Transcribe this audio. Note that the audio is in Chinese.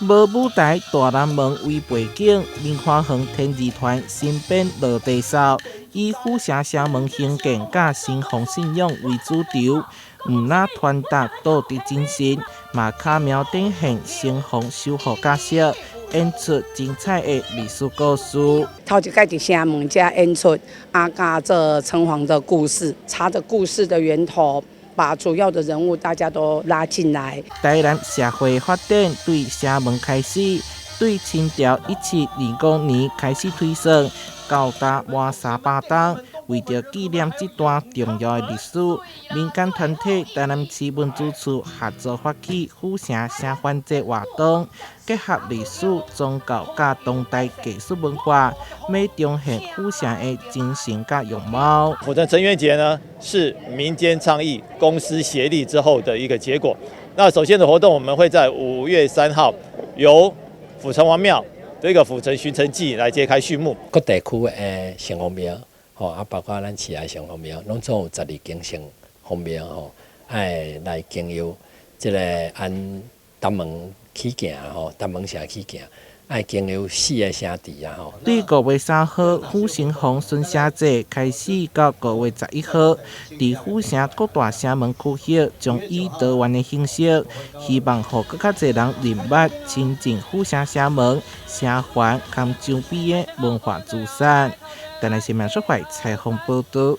无舞台大南门为背景，明华园天字团新编落地扫，以虎城城门兴建甲新丰信仰为主轴，毋那传达道德精神，嘛卡苗展现新丰守护角色。演出精彩的历史故事。头一届伫城门遮演出，甲这城隍的故事，查着故事的源头，把主要的人物大家都拉进来。台南社会发展对城门开始，对清朝1725年开始推算，到达满300档。为着纪念这段重要的历史，民间团体台南市文资处合作发起虎城城欢节活动，结合历史、宗教甲当代艺术文化，要彰显虎城的精神甲样貌。府城城元节呢，是民间倡议、公私协力之后的一个结果。那首先的活动，我们会在5月3号由府城隍庙这个府城巡城记来揭开序幕。各地区的城隍庙。包括咱市内城隍庙，拢总有12间城隍庙爱来经由这个按东门起行东门城起行，爱经由4个城池对5月3号虎城隍春社节开始到5月11号，伫虎城各大城门区域将以多元的形式，希望让更较侪人认捌亲近虎城城门、城环、含周边的文化资产。台南新闻社会采访报道。